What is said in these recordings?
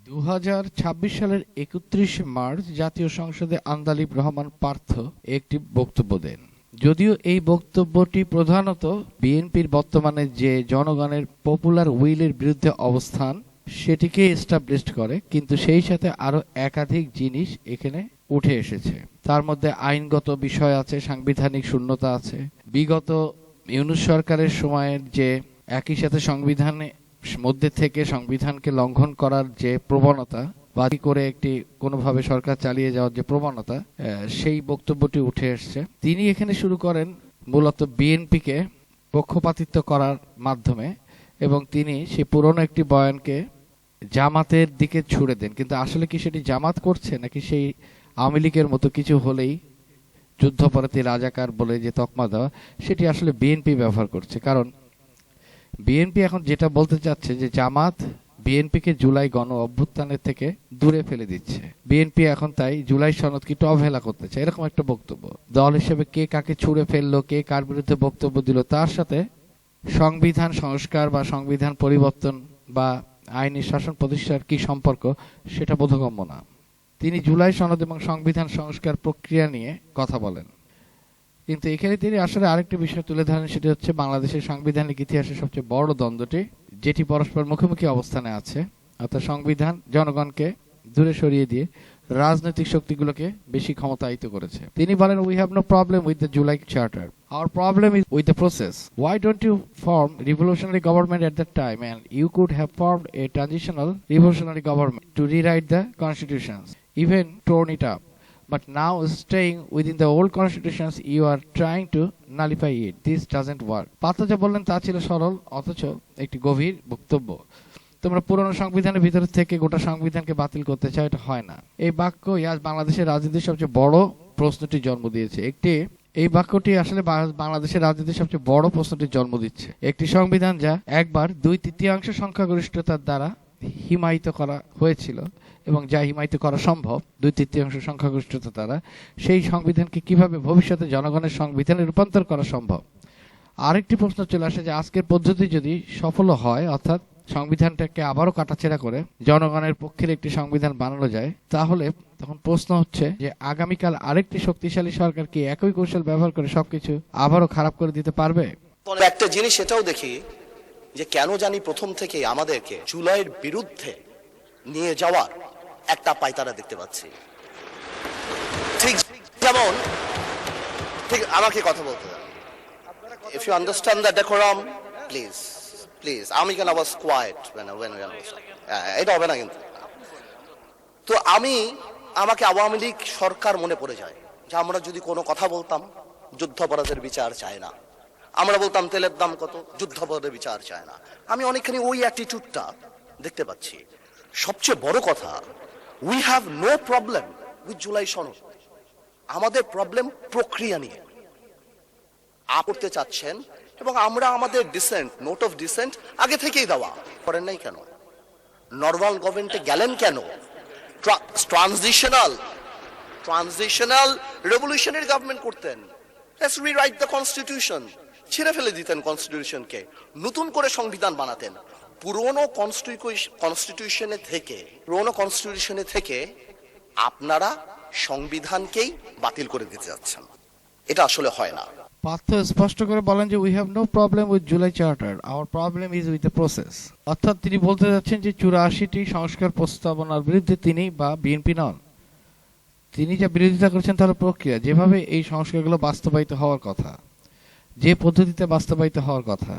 2026 সালের 31 মার্চ জাতীয় সংসদে আন্দালিব রহমান পার্থ একটি বক্তব্য দেন। যদিও এই বক্তব্যটি প্রধানত বিএনপির বর্তমানে যে জনগণের পপুলার উইলের বিরুদ্ধে অবস্থান সেটিকে এস্টাবলিশড করে, কিন্তু সেই সাথে আরো একাধিক জিনিস এখানে উঠে এসেছে। তার মধ্যে আইনগত বিষয় আছে, সাংবিধানিক শূন্যতা আছে, বিগত ইউনূস সরকারের সময়ের যে একই সাথে সংবিধানে মধ্যে থেকে সংবিধানকে লঙ্ঘন করার যে প্রবণতা, বাদী করে একটি কোনোভাবে সরকার চালিয়ে যাওয়ার যে প্রবণতা, সেই বক্তব্যটি উঠে এসছে। তিনি এখানে শুরু করেন মূলত বিএনপিকে পক্ষপাতিত্ব করার মাধ্যমে, এবং তিনি সেই পুরনো একটি বয়ানকে জামাতের দিকে ছুড়ে দেন। কিন্তু আসলে কি সেটি জামাত করছে, নাকি সেই আওয়ামী লীগের মতো কিছু হলেই যুদ্ধপরাধী রাজাকার বলে যে তকমা দেওয়া, সেটি আসলে বিএনপি ব্যবহার করছে। কারণ বিএনপি এখন যেটা বলতে চাচ্ছে যে জামাত বিএনপিকে জুলাই গণ অভ্যুত্থানের থেকে দূরে ফেলে দিচ্ছে, বিএনপি এখন তাই জুলাই সনদকে একটু অবহেলা করতে চায়, এরকম একটা বক্তব্য। দল হিসেবে কে কাকে ছুড়ে ফেললো, কে কার বিরুদ্ধে বক্তব্য দিল, তার সাথে সংবিধান সংস্কার বা সংবিধান পরিবর্তন বা আইনি শাসন প্রতিষ্ঠার কি সম্পর্ক সেটা বোধগম্য না। তিনি জুলাই সনদ এবং সংবিধান সংস্কার প্রক্রিয়া নিয়ে কথা বলেন, কিন্তু এখানে তিনি আসলে আরেকটি বিষয় তুলে ধরেন, সেটি হচ্ছে বাংলাদেশের সাংবিধানিক ইতিহাসের সবচেয়ে বড় দ্বন্দ্বটি, যেটি পরস্পর মুখোমুখি অবস্থানে আছে, অর্থাৎ সংবিধান জনগণকে দূরে সরিয়ে দিয়ে রাজনৈতিক শক্তিগুলোকে বেশি ক্ষমতায়িত করেছে। তিনি বলেন, we have no problem with the July charter, our problem is with the process. Why don't you form revolutionary government at that time, and you could have formed a transitional revolutionary government to rewrite the constitutions, even torn it up. But now staying within the old constitutions, you are trying to nullify it. This doesn't work. Partha যা বললেন তা ছিল সরল অথচ একটি গভীর বক্তব্য। তোমরা পুরনো সংবিধানের ভিতর থেকে গোটা সংবিধানকে বাতিল করতে চাও, এটা হয় না। এই বাক্যই আজ বাংলাদেশের রাজনীতির সবচেয়ে বড় প্রশ্নটি জন্ম দিয়েছে। এই বাক্যটি আসলে বাংলাদেশের রাজনীতির সবচেয়ে বড় প্রশ্নটির জন্ম দিচ্ছে। একটি সংবিধান যা একবার 2/3 সংখ্যাগরিষ্ঠতার দ্বারা হিমায়িত করা হয়েছিল এবং যা হিমায়িত করা সম্ভব 2/3 সংখ্যাগরিষ্ঠতা দ্বারা, সেই সংবিধানকে কিভাবে ভবিষ্যতে জনগণের সংবিধানে রূপান্তর করা সম্ভব। আরেকটি প্রশ্ন চলে আসে যে আজকের পদ্ধতি যদি সফল হয়, অর্থাৎ সংবিধানটাকে আবারও কাটাছেড়া করে জনগণের পক্ষের একটি সংবিধান বানানো যায়, তাহলে তখন প্রশ্ন হচ্ছে যে আগামীকাল আরেকটি শক্তিশালী সরকার কি একই কৌশল ব্যবহার করে সবকিছু আবারও খারাপ করে দিতে পারবে? একটা জিনিস এটাও দেখি যে কেন জানি প্রথম থেকে আমাদেরকে জুলাইয়ের বিরুদ্ধে নিয়ে যাওয়ার একটা পায়তারা দেখতে পাচ্ছি। ঠিক যেমন আমাকে কথা বলতে দাও। If you understand the decorum, please. আমি কেন was quiet when এটা হবে না কিন্তু। তো আমাকে আওয়ামী লীগ সরকার মনে পড়ে যায় যে আমরা যদি কোনো কথা বলতাম যুদ্ধাপরাধের বিচার চায় না, আমরা বলতাম তেলের দাম কত, যুদ্ধাপরাধের বিচার চায় না। আমি অনেকখানি ওই অ্যাটিটিউডটা দেখতে পাচ্ছি। সবচেয়ে বড় কথা, we have no problem with July সনদ। আমাদের প্রবলেম প্রক্রিয়া নিয়ে করতে চাচ্ছেন, এবং আমরা আমাদের ডিসেন্ট, নোট অফ ডিসেন্ট আগে থেকেই দেওয়া করেন নাই কেন? নর্মাল গভর্নমেন্টে গেলেন কেন? ট্রানজিশনাল রেভলিউশনারি গভর্নমেন্ট করতেন। লেটস রিরাইট দ্য কনস্টিটিউশন, ছিঁড়ে ফেলে দিতেন কনস্টিটিউশনকে, নতুন করে সংবিধান বানাতেন। পুরনো কনস্টিটিউশনে থেকে আপনারা সংবিধানকেই বাতিল করে দিতে যাচ্ছেন। এটা আসলে হয় না। পার্থ স্পষ্ট করে বলেন যে we have no problem with July charter, our problem is with the process. অর্থাৎ তিনি বলতে যাচ্ছেন যে 84টি সংস্কার প্রস্তাবনার বিরুদ্ধে তিনি বা বিএনপি নন, তিনি যা বিরোধিতা করছেন তার প্রক্রিয়া, যেভাবে এই সংস্কারগুলো বাস্তবায়িত হওয়ার কথা, যে পদ্ধতিতে বাস্তবায়িত হওয়ার কথা,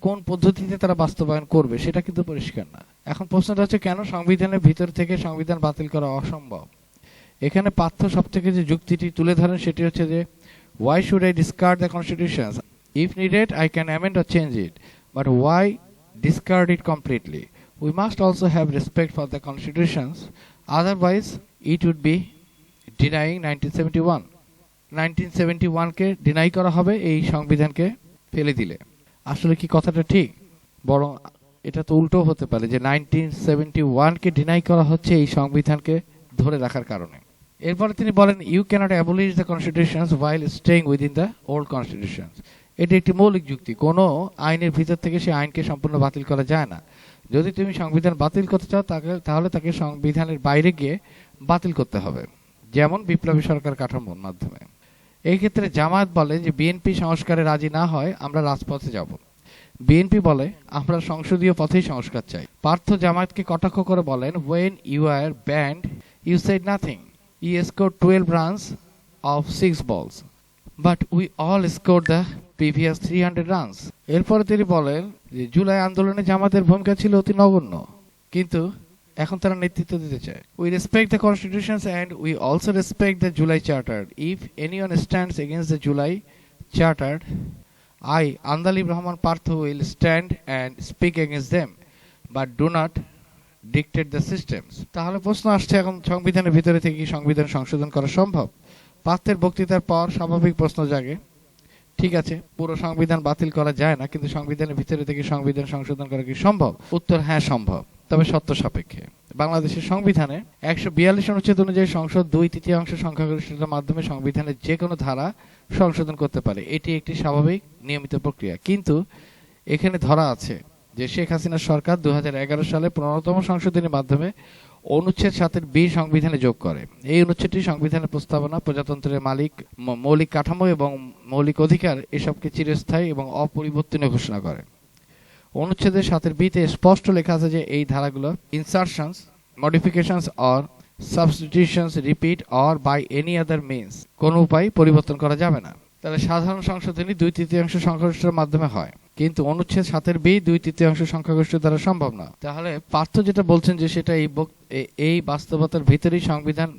কোন পদ্ধতিতে তারা বাস্তবায়ন করবে সেটা কিন্তু পরিষ্কার না। এখন প্রশ্নটা হচ্ছে কেন সংবিধানের ভিতর থেকে সংবিধান বাতিল করা অসম্ভব। এখানে পার্থ সব থেকে যে যুক্তিটি তুলে ধরেন সেটি হচ্ছে যে why should I discard the constitution? If needed, I can amend or change it. But why discard it completely? We must also have respect for the constitutions. Otherwise, it would be denying 1971. 1971-কে deny করা হবে এই সংবিধানকে ফেলে দিলে। আসলে কি কথাটা ঠিক? বরং এটা তো উল্টো হতে পারে যে 1971-কে ডিনাই করা হচ্ছে এই সংবিধানকে ধরে রাখার কারণে। এরপরে তিনি বলেন, you cannot abolish the constitutions while staying within the old constitutions. এটি একটি মৌলিক যুক্তি। কোনো আইনের ভিতর থেকে সেই আইনকে সম্পূর্ণ বাতিল করা যায় না। যদি তুমি সংবিধান বাতিল করতে চাও তাহলে তাকে সংবিধানের বাইরে গিয়ে বাতিল করতে হবে, যেমন বিপ্লবী সরকার কাঠামোর মাধ্যমে। এই ক্ষেত্রে জামায়াত বলে যে বিএনপি সংস্কারে রাজি না হয় আমরা রাজপথে যাব। বিএনপি বলে আমরা সংসদীয় পথেই সংস্কার চাই। পার্থ জামায়াতকে কটাক্ষ করে বলেন, when you are banned you said nothing, you scored 12 runs of 6 balls but we all scored the previous 300 runs। এরপরে তিনি বলেন যে জুলাই আন্দোলনে জামাতের ভূমিকা ছিল অতি নগণ্য, কিন্তু এখন তারা নেতৃত্ব দিতে চায়। We respect the constitutions and we also respect the July Charter. If anyone stands against the July Charter, I, Andalib Rahman Partho, will stand and speak against them, but do not dictate the systems। তাহলে প্রশ্ন আসছে, এখন সংবিধানের ভিতরে থেকে কি সংবিধান সংশোধন করা সম্ভব? পার্থের বক্তৃতার পর স্বাভাবিক প্রশ্ন জাগে, ঠিক আছে, পুরো সংবিধান বাতিল করা যায় না, কিন্তু সংবিধানের ভিতরে থেকে সংবিধান সংশোধন করা কি সম্ভব? উত্তর হ্যাঁ, সম্ভব, তবে শর্ত সাপেক্ষে। বাংলাদেশের সংবিধানে 142 অনুচ্ছেদ অনুযায়ী সংসদ 2/3 সংখ্যাগরিষ্ঠতার মাধ্যমে সংবিধানের যে কোনো ধারা সংশোধন করতে পারে। এটি একটি স্বাভাবিক নিয়মিত প্রক্রিয়া, কিন্তু এখানে ধরা আছে যে শেখ হাসিনার সরকার 2011 সালে 15তম সংশোধনীর মাধ্যমে অনুচ্ছেদ 7(b) সংবিধানে যোগ করে। এই অনুচ্ছেদটি সংবিধানের প্রস্তাবনা, প্রজাতন্ত্রের মৌলিক কাঠামো এবং মৌলিক অধিকার এসবকে চিরস্থায়ী এবং অপরিবর্তনীয় ঘোষণা করে। অনুচ্ছেদের 7(b)-তে স্পষ্ট লেখা আছে যে এই ধারাগুলো insertions, modifications or substitutions, repeal or by any other means, কোনো উপায় পরিবর্তন করা যাবে না। তাহলে সাধারণ সংশোধনী 2/3 সংখ্যাগরিষ্ঠতার মাধ্যমে হয়, কিন্তু অনুচ্ছেদ 7(b) 2/3 সংখ্যাগরিষ্ঠ দ্বারা সম্ভব না। তাহলে পার্থ যেটা বলছেন যে সেটা এই বাস্তবতার ভিতরেই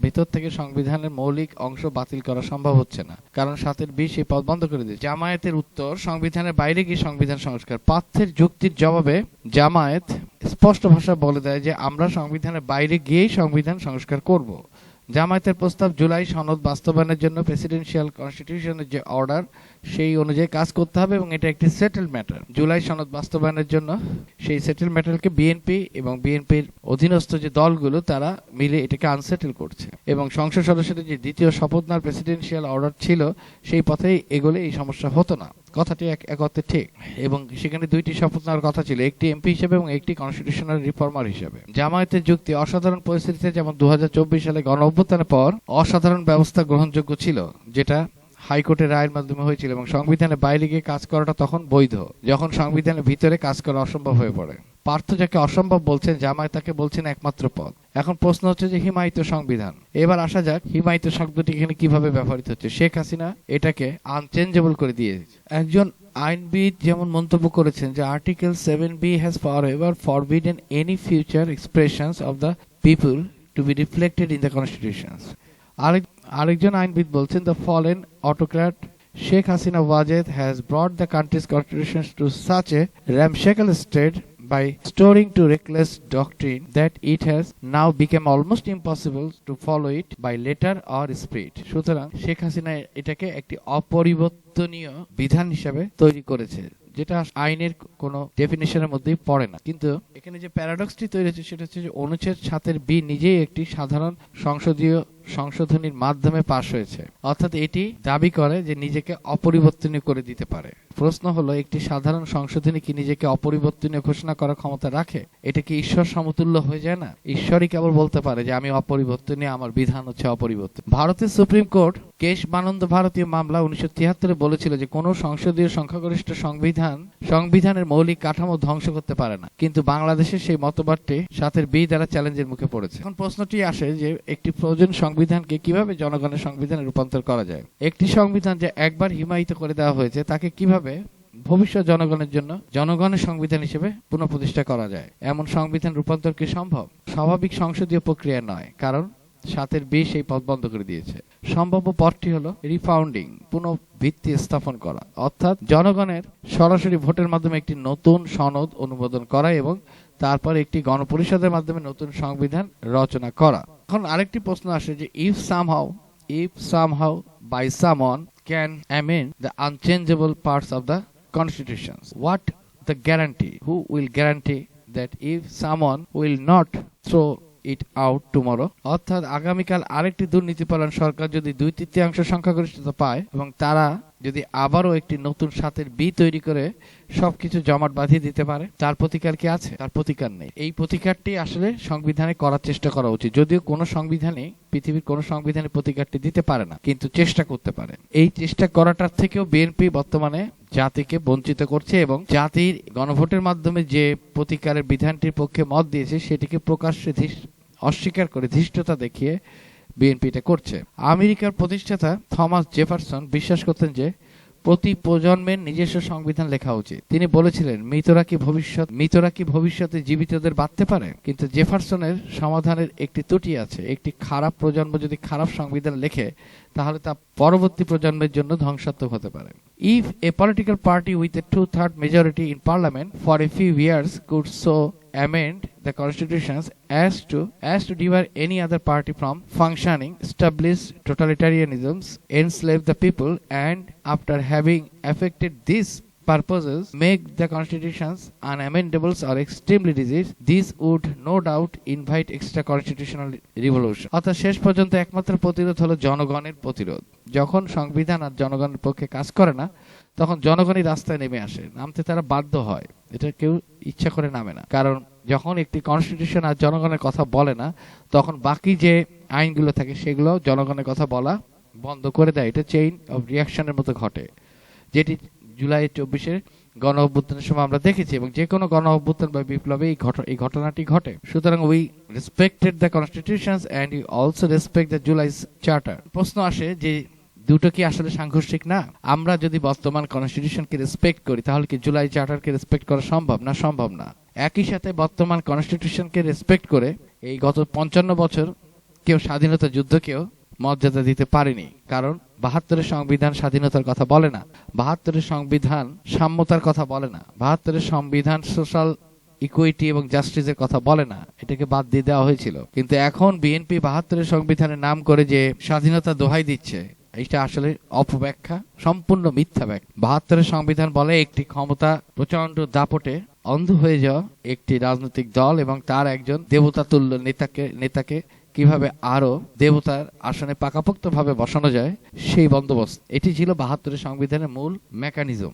ভিতর থেকে সংবিধানের মৌলিক অংশ বাতিল করা সম্ভব হচ্ছে না, কারণ 7(b) সেই পথ বন্ধ করে দিয়েছে। জামায়াতের উত্তর, সংবিধানের বাইরে গিয়ে সংবিধান সংস্কার। পার্থের যুক্তির জবাবে জামায়াত স্পষ্ট ভাষায় বলে দেয় যে আমরা সংবিধানের বাইরে গিয়েই সংবিধান সংস্কার করব। জামায়াতের প্রস্তাব জুলাই সনদ বাস্তবায়নের জন্য প্রেসিডেন্সিয়াল কনস্টিটিউশনের যে অর্ডার সেই অনুযায়ী কাজ করতে হবে এবং এটা একটি সেটেল ম্যাটার। জুলাই সনদ বাস্তবায়নের জন্য সেই সেটেল ম্যাটারকে বিএনপি এবং বিএনপির অধীনস্থ যে দলগুলো তারা মিলে এটাকে আনসেটেল করছে, এবং সংসদ সদস্যদের যে দ্বিতীয় শপথ নেওয়ার প্রেসিডেন্সিয়াল অর্ডার ছিল সেই পথেই এগোলে এই সমস্যা হতো না। কথাটি এক অর্থে ঠিক, এবং সেখানে 2টি শপথ নেওয়ার কথা ছিল, একটি এমপি হিসেবে এবং একটি কনস্টিটিউশনাল রিফর্মার হিসেবে। জামায়াতের যুক্তি, অসাধারণ পরিস্থিতিতে যেমন 2024 সালে গণ অভ্যুত্থানের পর অসাধারণ ব্যবস্থা গ্রহণযোগ্য ছিল, যেটা হাইকোর্টের রায়ের মাধ্যমে হয়েছিল, এবং সংবিধানের বাইরে গিয়ে কাজ করাটা তখন বৈধ, যখন সংবিধানের ভিতরে কাজ করা অসম্ভব হয়ে পড়ে। পার্থ যাকে অসম্ভব বলছেন, জামায়াত তাকে বলছেন একমাত্র পথ। এখন প্রশ্ন হচ্ছে যে হিমায়িত সংবিধান। এবার আসা যাক হিমায়িত শব্দটি এখানে কিভাবে ব্যবহৃত হচ্ছে। শেখ হাসিনা এটাকে আনচেঞ্জেবল করে দিয়েছে। একজন আইনবিদ যেমন মন্তব্য করেছেন যে article 7(b) has forever forbidden any future expressions of the people to be reflected in the constitutions. আরেকজন আইনবিদ বলছেন, the fallen autocrat Sheikh Hasina Wajed has brought the country's constitutions to such a ramshackle state by restoring to reckless doctrine that it has now become almost impossible to follow it by letter or spirit। সুতরাং শেখ হাসিনা এটাকে একটি অপরিবর্তনীয় বিধান হিসেবে তৈরি করেছে, যেটা আইনের কোনো ডেফিনিশনের মধ্যেই পড়ে না। কিন্তু এখানে যে প্যারাডক্সটি তৈরি হচ্ছে সেটা হচ্ছে যে অনুচ্ছেদ 7(b) নিজেই একটি সাধারণ সংসদীয় সংশোধনীর মাধ্যমে পাশ হয়েছে, অর্থাৎ এটি দাবি করে যে নিজেকে অপরিবর্তনীয় করে দিতে পারে। প্রশ্ন হলো, একটি সাধারণ সংশোধনী কি নিজেকে অপরিবর্তনীয় ঘোষণা করার ক্ষমতা রাখে? এটা কি ঈশ্বর সমতুল্য হয়ে যায় না? ঈশ্বরই কেবল বলতে পারে যে আমি অপরিবর্তনীয়, আমার বিধান হচ্ছে অপরিবর্তন। ভারতের সুপ্রিম কোর্ট কেশবানন্দ ভারতীয় মামলা 1973-এ বলেছিল যে কোনো সংসদীয় সংখ্যাগরিষ্ঠ সংবিধানের মৌলিক কাঠামো ধ্বংস করতে পারে না, কিন্তু বাংলাদেশের সেই মতবাদটি 7(b) দ্বারা চ্যালেঞ্জের মুখে পড়েছে। এখন প্রশ্নটি আসে যে একটি প্রয়োজন সংবিধানকে কিভাবে জনগণের সংবিধানে রূপান্তর করা যায়। একটি সংবিধান যে একবার হিমায়িত করে দেওয়া হয়েছে তাকে কিভাবে ভবিষ্যৎ জনগণের জন্য জনগণের সংবিধান হিসেবে পুনঃপ্রতিষ্ঠা করা যায়? এমন সংবিধান রূপান্তর কি সম্ভব? স্বাভাবিক সংসদীয় প্রক্রিয়া নয়, কারণ 7(b) সেই পথ বন্ধ করে দিয়েছে। সম্ভাব্য পথটি হলো রিফাউন্ডিং, পুনঃভিত্তি স্থাপন করা, অর্থাৎ জনগণের সরাসরি ভোটের মাধ্যমে একটি নতুন সনদ অনুমোদন করা এবং তারপর একটি গণপরিষদের মাধ্যমে নতুন সংবিধান রচনা করা। এখন আরেকটি প্রশ্ন আসে যে if somehow by someone can amend the unchangeable parts of the constitutions, what the guarantee? Who will guarantee that if someone will not throw it out tomorrow, অর্থাৎ আগামীকাল আরেকটি দুর্নীতিপরায়ণ সরকার যদি 2/3 সংখ্যাগরিষ্ঠতা পায় এবং তারা যদি আবারও একটি নতুন সাতের বি তৈরি করে সবকিছু জমাট বাঁধিয়ে দিতে পারে, তার প্রতিকার কি আছে? তার প্রতিকার নেই। এই প্রতিকারটি আসলে সংবিধানে করার চেষ্টা করা উচিত, যদিও কোনো সংবিধানে, পৃথিবীর কোনো সংবিধানে প্রতিকারটি দিতে পারে না, কিন্তু চেষ্টা করতে পারে। এই চেষ্টা করাটার থেকেও বিএনপি বর্তমানে জাতিকে বঞ্চিত করছে এবং জাতির গণভোটের মাধ্যমে যে প্রতিকারের বিধানটির পক্ষে মত দিয়েছে সেটিকে প্রকাশ্যে অস্বীকার করে ধৃষ্টতা দেখিয়ে বিএনপি এটা করছে। আমেরিকার প্রতিষ্ঠাতা থমাস জেফারসন বিশ্বাস করতেন যে প্রতি প্রজন্মের নিজস্ব সংবিধান লেখা উচিত। তিনি বলেছিলেন, মৃতরা কি ভবিষ্যতে জীবিতদের বাঁধতে পারে? কিন্তু জেফারসনের সমাধানের একটি ত্রুটি আছে। একটি খারাপ প্রজন্ম যদি খারাপ সংবিধান লেখে তাহলে তা পরবর্তী প্রজন্মের জন্য ধ্বংসাত্মক হতে পারে। If a political party with a 2/3 majority in parliament for a few years could so amend the constitutions as to debar any other party from functioning, establish totalitarianisms, enslave the people, and after having effected these purposes make the constitutions unamendables or extremely rigid, this would no doubt invite extra constitutional revolution. অর্থাৎ শেষ পর্যন্ত একমাত্র প্রতিরোধ হলো জনগণের প্রতিরোধ। যখন সংবিধান আর জনগণের পক্ষে কাজ করে না তখন জনগণই রাস্তায় নেমে আসে, নামতে তারা বাধ্য হয়, এটা কেউ ইচ্ছা করে নামে না। কারণ যখন একটি কনস্টিটিউশন আর জনগণের কথা বলে না তখন বাকি যে আইনগুলো থাকে সেগুলো জনগণের কথা বলা বন্ধ করে দেয়। এটা চেইন অফ রিয়াকশনের মতো ঘটে, যেটি জুলাই 24-এর গণ অভ্যুত্থানের সময় আমরা দেখেছি এবং যে কোনো গণ অভ্যুত্থান বা বিপ্লবে এই ঘটনাটি ঘটে। সুতরাং we respected the constitutions and you also respect the July charter. প্রশ্ন আসে যে দুটো কি আসলে সাংঘর্ষিক না? আমরা যদি বর্তমান কনস্টিটিউশনকে রেসপেক্ট করি তাহলে কি জুলাই চার্টারকে রেসপেক্ট করা সম্ভব না? সম্ভব না। একই সাথে বর্তমান কনস্টিটিউশনকে রেসপেক্ট করে এই গত 55 বছর কেউ স্বাধীনতা যুদ্ধকেও মর্যাদা দিতে পারেনি, কারণ 72-এর সংবিধান স্বাধীনতার কথা বলে না, 72-এর সংবিধান সাম্যতার কথা বলে না, 72-এর সংবিধান সোশ্যাল ইকুইটি এবং জাস্টিসের কথা বলে না, এটাকে বাদ দিয়ে দেওয়া হয়েছিল। কিন্তু এখন বিএনপি 72-এর সংবিধানের নাম করে যে স্বাধীনতা দোহাই দিচ্ছে, এটা আসলে অপব্যাখ্যা, সম্পূর্ণ মিথ্যা ব্যাখ্যা। 72-এর সংবিধান বলে একটি ক্ষমতা প্রচন্ড দাপটে অন্ধ হয়ে যাওয়া একটি রাজনৈতিক দল এবং তার একজন দেবতা তুল্য নেতাকে কিভাবে আরো দেবতার আসনে পাকাপোক্ত ভাবে বসানো যায় সেই বন্দোবস্ত, এটি ছিল 72-এর সংবিধানের মূল মেকানিজম।